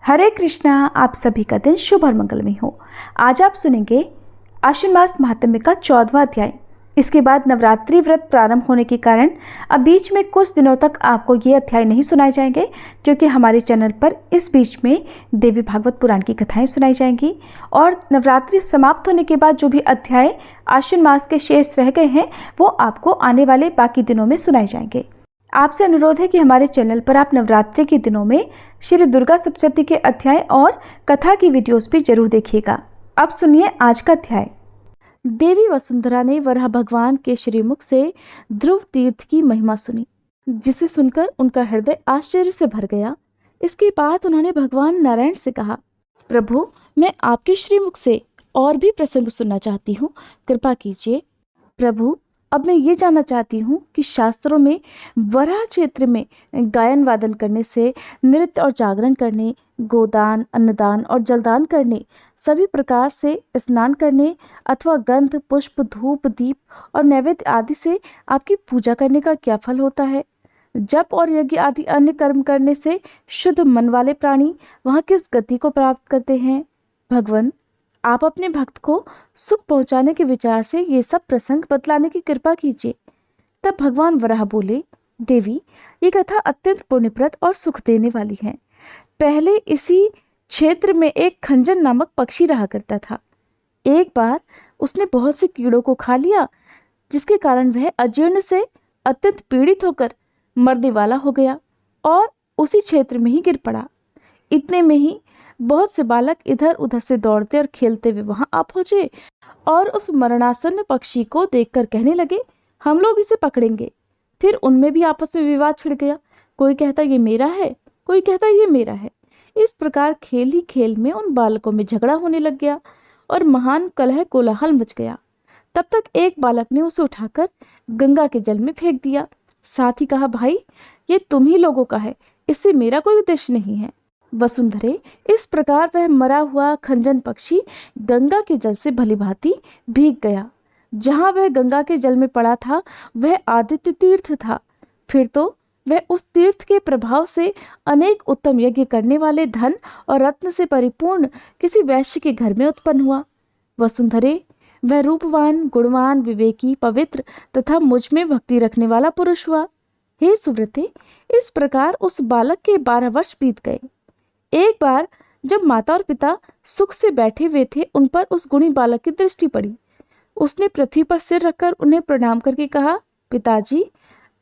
हरे कृष्णा। आप सभी का दिन शुभ और मंगलमय हो। आज आप सुनेंगे आश्विन मास महात्म्य का 14वां अध्याय। इसके बाद नवरात्रि व्रत प्रारंभ होने के कारण अब बीच में कुछ दिनों तक आपको ये अध्याय नहीं सुनाए जाएंगे, क्योंकि हमारे चैनल पर इस बीच में देवी भागवत पुराण की कथाएं सुनाई जाएंगी और नवरात्रि समाप्त होने के बाद जो भी अध्याय आश्विन मास के शेष रह गए हैं वो आपको आने वाले बाकी दिनों में सुनाए जाएंगे। आपसे अनुरोध है कि हमारे चैनल पर आप नवरात्रि के दिनों में श्री दुर्गा सप्तशती के अध्याय और कथा की वीडियोस भी जरूर देखिएगा। अब सुनिए आज का अध्याय। देवी वसुंधरा ने वराह भगवान के श्रीमुख से ध्रुव तीर्थ की महिमा सुनी, जिसे सुनकर उनका हृदय आश्चर्य से भर गया। इसके बाद उन्होंने भगवान नारायण से कहा, प्रभु, मैं आपके श्रीमुख से और भी प्रसंग सुनना चाहती हूँ, कृपा कीजिए। प्रभु, अब मैं ये जानना चाहती हूँ कि शास्त्रों में वराह क्षेत्र में गायन वादन करने से, नृत्य और जागरण करने, गोदान, अन्नदान और जलदान करने, सभी प्रकार से स्नान करने अथवा गंध, पुष्प, धूप, दीप और नैवेद्य आदि से आपकी पूजा करने का क्या फल होता है? जप और यज्ञ आदि अन्य कर्म करने से शुद्ध मन वाले प्राणी वहाँ किस गति को प्राप्त करते हैं? भगवान, आप अपने भक्त को सुख पहुंचाने के विचार से ये सब प्रसंग बतलाने की कृपा कीजिए। तब भगवान वराह बोले, देवी, ये कथा अत्यंत पुण्यप्रद और सुख देने वाली है। पहले इसी क्षेत्र में एक खंजन नामक पक्षी रहा करता था। एक बार उसने बहुत से कीड़ों को खा लिया, जिसके कारण वह अजीर्ण से अत्यंत पीड़ित होकर मरने वाला हो गया और उसी क्षेत्र में ही गिर पड़ा। इतने में ही बहुत से बालक इधर उधर से दौड़ते और खेलते हुए वहां आ पहुंचे और उस मरणासन्न पक्षी को देखकर कहने लगे, हम लोग इसे पकड़ेंगे। फिर उनमें भी आपस में विवाद छिड़ गया। कोई कहता ये मेरा है, कोई कहता ये मेरा है। इस प्रकार खेल ही खेल में उन बालकों में झगड़ा होने लग गया और महान कलह कोलाहल मच गया। तब तक एक बालक ने उसे उठाकर गंगा के जल में फेंक दिया। साथ ही कहा, भाई, ये तुम ही लोगों का है, इससे मेरा कोई उद्देश्य नहीं है। वसुंधरे, इस प्रकार वह मरा हुआ खंजन पक्षी गंगा के जल से भलीभांति भीग गया। जहां वह गंगा के जल में पड़ा था वह आदित्य तीर्थ था। फिर तो वह उस तीर्थ के प्रभाव से अनेक उत्तम यज्ञ करने वाले धन और रत्न से परिपूर्ण किसी वैश्य के घर में उत्पन्न हुआ। वसुंधरे, वह रूपवान, गुणवान, विवेकी, पवित्र तथा मुझ में भक्ति रखने वाला पुरुष हुआ। हे सुव्रते, इस प्रकार उस बालक के 12 वर्ष बीत गए। एक बार जब माता और पिता सुख से बैठे हुए थे, उन पर उस गुणी बालक की दृष्टि पड़ी। उसने पृथ्वी पर सिर रखकर उन्हें प्रणाम करके कहा, पिताजी,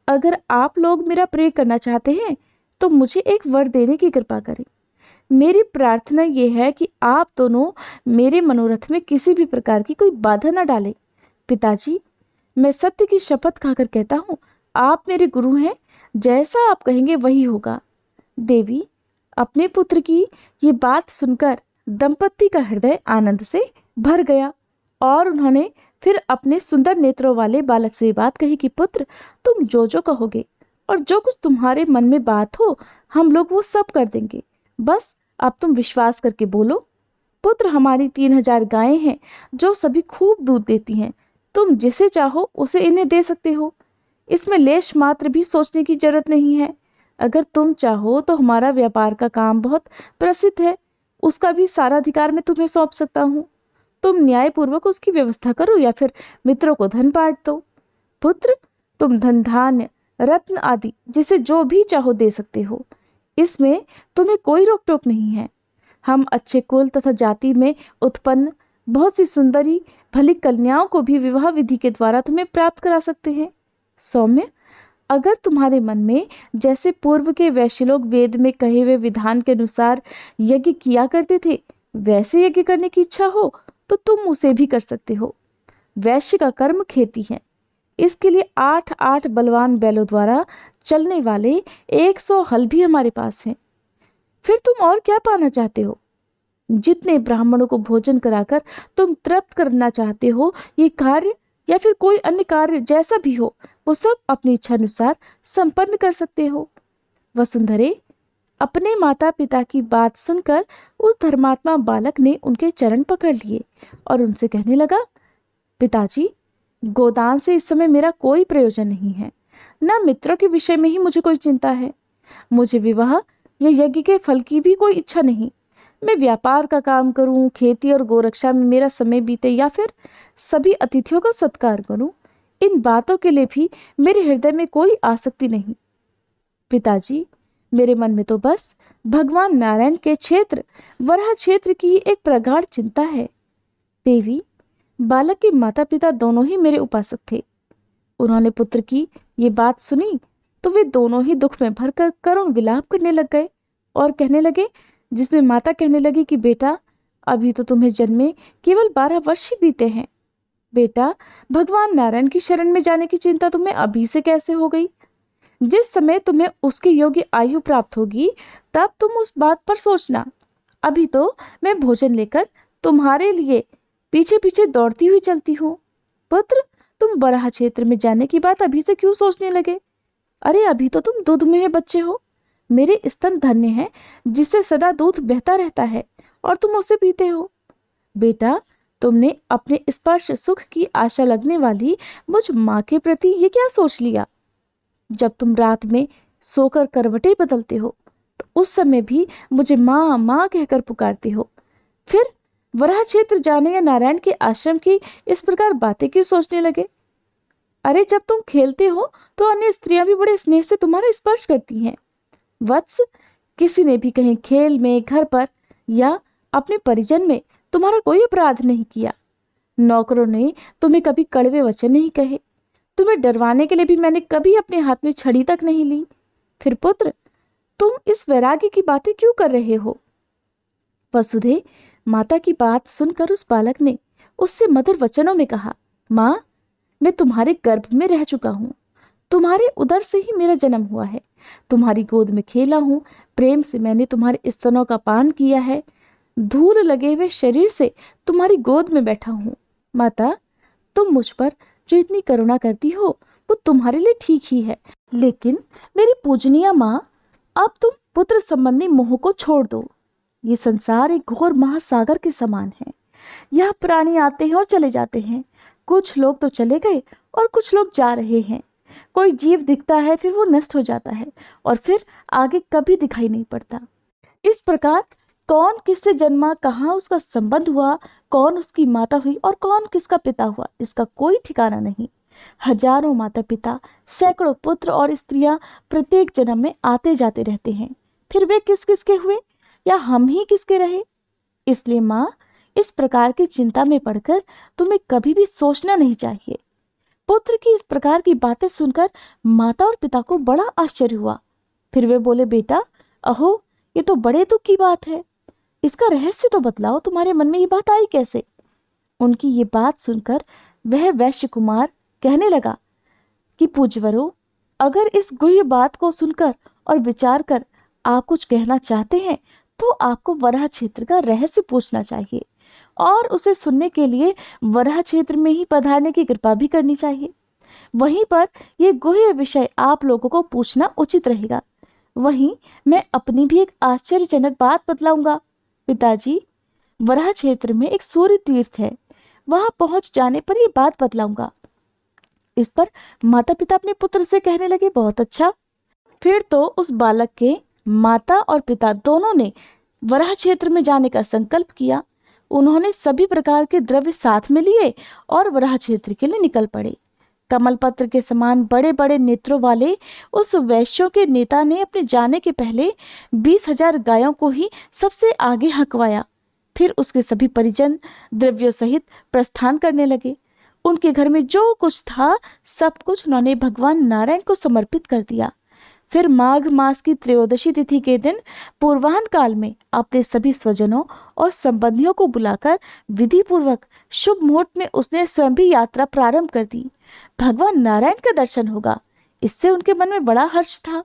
अगर आप लोग मेरा प्रिय करना चाहते हैं तो मुझे एक वर देने की कृपा करें। मेरी प्रार्थना यह है कि आप दोनों मेरे मनोरथ में किसी भी प्रकार की कोई बाधा न डालें। पिताजी, मैं सत्य की शपथ खाकर कहता हूँ, आप मेरे गुरु हैं, जैसा आप कहेंगे वही होगा। देवी, अपने पुत्र की ये बात सुनकर दंपति का हृदय आनंद से भर गया और उन्होंने फिर अपने सुंदर नेत्रों वाले बालक से बात कही कि पुत्र, तुम जो जो कहोगे और जो कुछ तुम्हारे मन में बात हो, हम लोग वो सब कर देंगे। बस अब तुम विश्वास करके बोलो। पुत्र, हमारी 3000 गायें हैं जो सभी खूब दूध देती हैं। तुम जिसे चाहो उसे इन्हें दे सकते हो। इसमें लेश मात्र भी सोचने की जरूरत नहीं है। अगर तुम चाहो तो हमारा व्यापार का काम बहुत प्रसिद्ध है, उसका भी सारा अधिकार मैं तुम्हें सौंप सकता हूँ। तुम न्यायपूर्वक उसकी व्यवस्था करो या फिर मित्रों को धन बांट दो। पुत्र, तुम धन, धान्य, रत्न आदि जिसे जो भी चाहो दे सकते हो। इसमें तुम्हें कोई रोक टोक नहीं है। हम अच्छे कुल तथा जाति में उत्पन्न बहुत सी सुंदरी भली कन्याओं को भी विवाह विधि के द्वारा तुम्हें प्राप्त करा सकते हैं। सौम्य, अगर तुम्हारे मन में जैसे पूर्व के वैश्य लोग वेद में कहे हुए विधान के अनुसार यज्ञ किया करते थे, वैसे यज्ञ करने की इच्छा हो तो तुम उसे भी कर सकते हो। वैश्य का कर्म खेती है। इसके लिए 8 बलवान बैलों द्वारा चलने वाले 100 हल भी हमारे पास हैं। फिर तुम और क्या पाना चाहते हो? जितने ब्राह्मणों को भोजन कराकर तुम तृप्त करना चाहते हो, ये कार्य या फिर कोई अन्य कार्य जैसा भी हो, वो सब अपनी इच्छा अनुसार संपन्न कर सकते हो। वसुंधरे, अपने माता पिता की बात सुनकर उस धर्मात्मा बालक ने उनके चरण पकड़ लिए और उनसे कहने लगा, पिताजी, गोदान से इस समय मेरा कोई प्रयोजन नहीं है, न मित्रों के विषय में ही मुझे कोई चिंता है। मुझे विवाह या यज्ञ के फल की भी कोई इच्छा नहीं। मैं व्यापार का काम करूं, खेती और गोरक्षा में मेरा समय बीते, या फिर सभी अतिथियों का सत्कार करूं, इन बातों के लिए भी मेरे हृदय में कोई आसक्ति नहीं। पिताजी, मेरे मन में तो बस भगवान नारायण के क्षेत्र वराह क्षेत्र की एक प्रगाढ़ चिंता है। देवी, बालक के माता पिता दोनों ही मेरे उपासक थे। उन्होंने पुत्र की ये बात सुनी तो वे दोनों ही दुख में भरकर करुण विलाप करने लग गए और कहने लगे, जिसमें माता कहने लगी कि बेटा, अभी तो तुम्हें जन्मे केवल 12 वर्ष ही बीते हैं। बेटा, भगवान नारायण की शरण में जाने की चिंता तुम्हें अभी से कैसे हो गई? जिस समय तुम्हें उसके योग्य आयु प्राप्त होगी तब तुम उस बात पर सोचना। अभी तो मैं भोजन लेकर तुम्हारे लिए पीछे पीछे दौड़ती हुई चलती हूँ। पुत्र, तुम बराह क्षेत्र में जाने की बात अभी से क्यों सोचने लगे? अरे, अभी तो तुम दूध में बच्चे हो। मेरे स्तन धन्य हैं जिससे सदा दूध बहता रहता है और तुम उसे पीते हो। बेटा, तुमने अपने स्पर्श सुख की आशा लगने वाली मुझ माँ के प्रति ये क्या सोच लिया? जब तुम रात में सोकर करवटें बदलते हो तो उस समय भी मुझे माँ माँ कहकर पुकारते हो। फिर वराह क्षेत्र जाने या नारायण के आश्रम की इस प्रकार बातें क्यों सोचने लगे? अरे, जब तुम खेलते हो तो अन्य स्त्रियां भी बड़े स्नेह से तुम्हारा स्पर्श करती हैं। वत्स, किसी ने भी कहीं खेल में, घर पर या अपने परिजन में तुम्हारा कोई अपराध नहीं किया। नौकरों ने तुम्हें कभी कड़वे वचन नहीं कहे। तुम्हें डरवाने के लिए भी मैंने कभी अपने हाथ में छड़ी तक नहीं ली। फिर पुत्र, तुम इस वैराग्य की बातें क्यों कर रहे हो? वसुधे, माता की बात सुनकर उस बालक ने उससे मधुर वचनों में कहा, माँ, मैं तुम्हारे गर्भ में रह चुका हूँ। तुम्हारे उदर से ही मेरा जन्म हुआ है। तुम्हारी गोद में खेला हूँ। प्रेम से मैंने तुम्हारे स्तनों का पान किया है। धूल लगे हुए शरीर से तुम्हारी गोद में बैठा हूँ। माता, तुम मुझ पर जो इतनी करुणा करती हो वो तुम्हारे लिए ठीक ही है, लेकिन मेरी पूजनीय माँ, अब तुम पुत्र संबंधी मोह को छोड़ दो। ये संसार एक घोर महासागर के समान है। यहाँ प्राणी आते हैं और चले जाते हैं। कुछ लोग तो चले गए और कुछ लोग जा रहे हैं। कोई जीव दिखता है, फिर वो नष्ट हो जाता है और फिर आगे कभी दिखाई नहीं पड़ता। इस प्रकार कौन किससे जन्मा, कहाँ उसका संबंध हुआ, कौन उसकी माता हुई और कौन किसका पिता हुआ, इसका कोई ठिकाना नहीं। हजारों माता पिता, सैकड़ों पुत्र और स्त्रियां प्रत्येक जन्म में आते जाते रहते हैं। फिर वे किस किसके हुए या हम ही किसके रहे? इसलिए माँ, इस प्रकार की चिंता में पड़कर तुम्हें कभी भी सोचना नहीं चाहिए। पुत्र की इस प्रकार की बातें सुनकर माता और पिता को बड़ा आश्चर्य हुआ। फिर वे बोले, बेटा, अहो, ये तो बड़े दुख की बात है। इसका रहस्य तो बतलाओ, तुम्हारे मन में ये बात आई कैसे? उनकी ये बात सुनकर वह वैश्य कुमार कहने लगा कि पूज्यवरों, अगर इस गुह्य बात को सुनकर और विचार कर आप कुछ कहना चाहते हैं तो आपको वराह क्षेत्र का रहस्य पूछना चाहिए और उसे सुनने के लिए वराह क्षेत्र में ही पधारने की कृपा भी करनी चाहिए। वहीं पर यह गुह्य विषय आप लोगों को पूछना उचित रहेगा। वहीं मैं अपनी भी एक आश्चर्यजनक बात बतलाऊंगा। पिताजी, वराह क्षेत्र में एक सूर्य तीर्थ है। वहां पहुंच जाने पर यह बात बतलाऊंगा। इस पर माता पिता अपने पुत्र से कहने लगे, बहुत अच्छा। फिर तो उस बालक के माता और पिता दोनों ने वराह क्षेत्र में जाने का संकल्प किया। उन्होंने सभी प्रकार के द्रव्य साथ में लिए और वराह क्षेत्र के लिए निकल पड़े। कमल पत्र के समान बड़े बड़े नेत्रों वाले उस वैश्यों के नेता ने अपने जाने के पहले 20,000 गायों को ही सबसे आगे हकवाया। फिर उसके सभी परिजन द्रव्यों सहित प्रस्थान करने लगे। उनके घर में जो कुछ था सब कुछ उन्होंने भगवान नारायण को समर्पित कर दिया। फिर माघ मास की त्रयोदशी तिथि के दिन पूर्वाह्न काल में अपने सभी स्वजनों और संबंधियों को बुलाकर विधि पूर्वक शुभ मुहूर्त में उसने स्वयं भी यात्रा प्रारंभ कर दी। भगवान नारायण का दर्शन होगा, इससे उनके मन में बड़ा हर्ष था।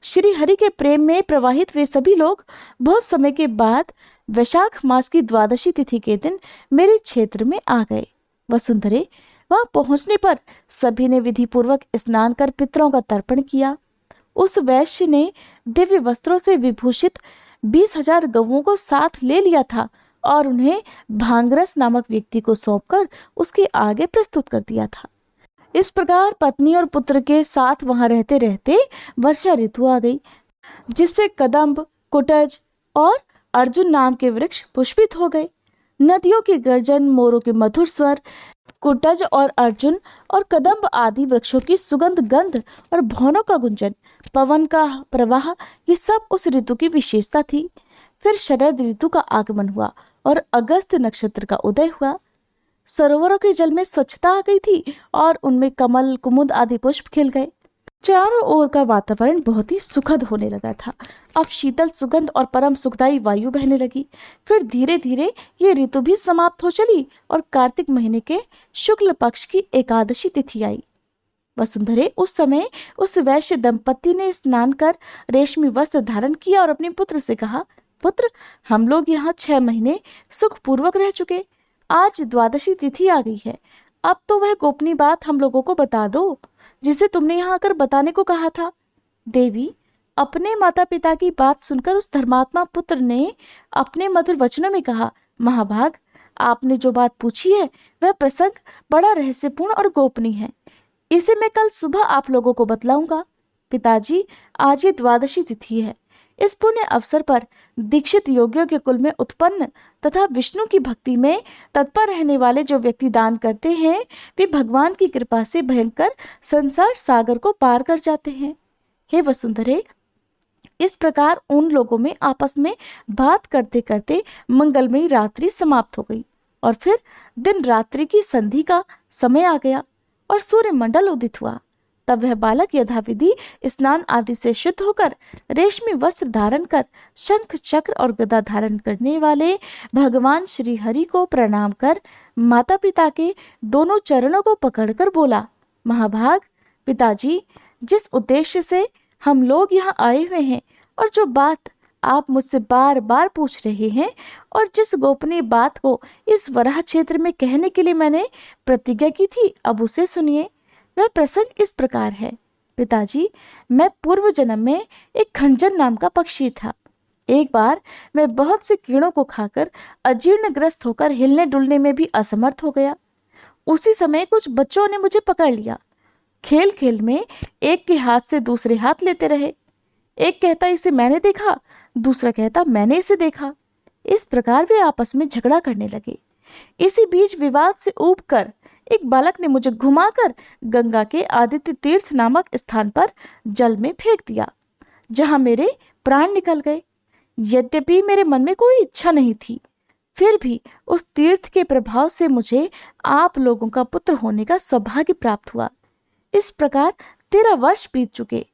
श्री हरि के प्रेम में प्रवाहित वे सभी लोग बहुत समय के बाद वैशाख मास की द्वादशी तिथि के दिन मेरे क्षेत्र में आ गए। वसुंधरे, वहां पहुंचने पर सभी ने विधि पूर्वक स्नान कर पितरों का तर्पण किया। उस वैश्य ने दिव्य वस्त्रों से विभूषित 20,000 गऊओं को साथ ले लिया था और उन्हें भांगरस नामक व्यक्ति को सौंपकर उसके आगे प्रस्तुत कर दिया था। इस प्रकार पत्नी और पुत्र के साथ वहां रहते रहते वर्षा ऋतु आ गई। जिससे कदम्ब, कुटज और अर्जुन नाम के वृक्ष पुष्पित हो गए। नदियों की गर्जन, मोरों के मधुर स्वर, कुटज और अर्जुन और कदम्ब आदि वृक्षों की सुगंध गंध और भौनों का गुंजन, पवन का प्रवाह, ये सब उस ऋतु की विशेषता थी। फिर शरद ऋतु का आगमन हुआ और अगस्त नक्षत्र का उदय हुआ। सरोवरों के जल में स्वच्छता आ गई थी और उनमें कमल, कुमुद आदि पुष्प खिल गए। चारों ओर का वातावरण बहुत ही सुखद होने लगा था। अब शीतल सुगंध और परम सुखदायी वायु बहने लगी। फिर धीरे धीरे ये ऋतु भी समाप्त हो चली और कार्तिक महीने के शुक्ल पक्ष की एकादशी तिथि आई। वसुंधरे, उस समय उस वैश्य दंपति ने स्नान कर रेशमी वस्त्र धारण किया और अपने पुत्र से कहा, पुत्र, हम लोग यहाँ 6 महीने सुखपूर्वक रह चुके। आज द्वादशी तिथि आ गई है। अब तो वह गोपनीय बात हम लोगों को बता दो जिसे तुमने यहाँ आकर बताने को कहा था। देवी, अपने माता पिता की बात सुनकर उस धर्मात्मा पुत्र ने अपने मधुर वचनों में कहा, महाभाग, आपने जो बात पूछी है वह प्रसंग बड़ा रहस्यपूर्ण और गोपनीय है। इसे मैं कल सुबह आप लोगों को बतलाऊंगा। पिताजी, आज ये द्वादशी तिथि है। इस पुण्य अवसर पर दीक्षित योगियों के कुल में उत्पन्न तथा विष्णु की भक्ति में तत्पर रहने वाले जो व्यक्ति दान करते हैं, वे भगवान की कृपा से भयंकर संसार सागर को पार कर जाते हैं। हे वसुंधरे, इस प्रकार उन लोगों में आपस में बात करते करते मंगलमयी रात्रि समाप्त हो गई और फिर दिन रात्रि की संधि का समय आ गया और सूर्य मंडल उदित हुआ। तब वह बालक यथाविधि स्नान आदि से शुद्ध होकर रेशमी वस्त्र धारण कर शंख चक्र और गदा धारण करने वाले भगवान श्री हरि को प्रणाम कर माता पिता के दोनों चरणों को पकड़कर बोला, महाभाग, पिताजी, जिस उद्देश्य से हम लोग यहाँ आए हुए हैं और जो बात आप मुझसे बार बार पूछ रहे हैं और जिस गोपनीय बात को इस वराह क्षेत्र में कहने के लिए मैंने प्रतिज्ञा की थी, अब उसे सुनिए। वह प्रसंग इस प्रकार है। पिताजी, मैं पूर्व जन्म में एक खंजन नाम का पक्षी था। एक बार मैं बहुत से कीड़ों को खाकर अजीर्णग्रस्त होकर हिलने डुलने में भी असमर्थ हो गया। उसी समय कुछ बच्चों ने मुझे पकड़ लिया। खेल खेल में एक के हाथ से दूसरे हाथ लेते रहे। एक कहता इसे मैंने देखा, दूसरा कहता मैंने इसे देखा। इस प्रकार वे आपस में झगड़ा करने लगे। इसी बीच विवाद से ऊब कर एक बालक ने मुझे घुमाकर गंगा के आदित्य तीर्थ नामक स्थान पर जल में फेंक दिया, जहां मेरे प्राण निकल गए। यद्यपि मेरे मन में कोई इच्छा नहीं थी, फिर भी उस तीर्थ के प्रभाव से मुझे आप लोगों का पुत्र होने का सौभाग्य प्राप्त हुआ। इस प्रकार 13 वर्ष बीत चुके।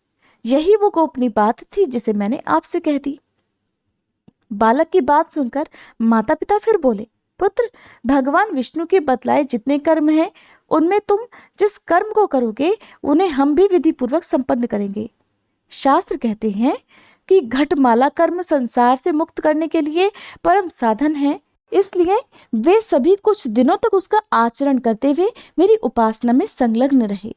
यही वो गोपनीय बात थी जिसे मैंने आपसे कह दी। बालक की बात सुनकर माता पिता फिर बोले, पुत्र, भगवान विष्णु के बतलाए जितने कर्म हैं, उनमें तुम जिस कर्म को करोगे उन्हें हम भी विधि पूर्वक संपन्न करेंगे। शास्त्र कहते हैं कि घटमाला कर्म संसार से मुक्त करने के लिए परम साधन है। इसलिए वे सभी कुछ दिनों तक उसका आचरण करते हुए मेरी उपासना में संलग्न रहे।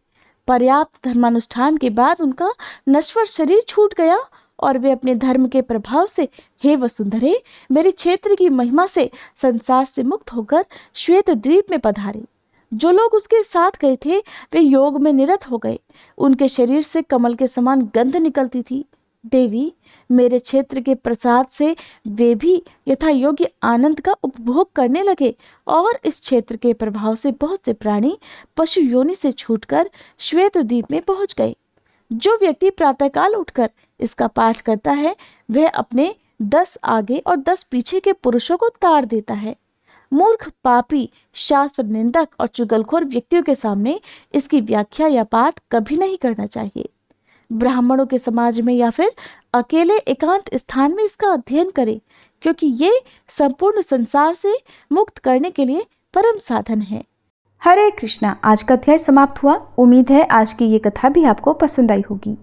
पर्याप्त धर्मानुष्ठान के बाद उनका नश्वर शरीर छूट गया और वे अपने धर्म के प्रभाव से, हे वसुंधरे, मेरे क्षेत्र की महिमा से संसार से मुक्त होकर श्वेत द्वीप में पधारे। जो लोग उसके साथ गए थे वे योग में निरत हो गए। उनके शरीर से कमल के समान गंध निकलती थी। देवी, मेरे क्षेत्र के प्रसाद से वे भी यथा योग्य आनंद का उपभोग करने लगे और इस क्षेत्र के प्रभाव से बहुत से प्राणी पशु योनि से छूटकर श्वेत द्वीप में पहुंच गए। जो व्यक्ति प्रातःकाल उठकर इसका पाठ करता है वह अपने 10 आगे और 10 पीछे के पुरुषों को ताड़ देता है। मूर्ख, पापी, शास्त्र निंदक और चुगलखोर व्यक्तियों के सामने इसकी व्याख्या या पाठ कभी नहीं करना चाहिए। ब्राह्मणों के समाज में या फिर अकेले एकांत स्थान में इसका अध्ययन करें, क्योंकि ये संपूर्ण संसार से मुक्त करने के लिए परम साधन है। हरे कृष्णा। आज का अध्याय समाप्त हुआ। उम्मीद है आज की ये कथा भी आपको पसंद आई होगी।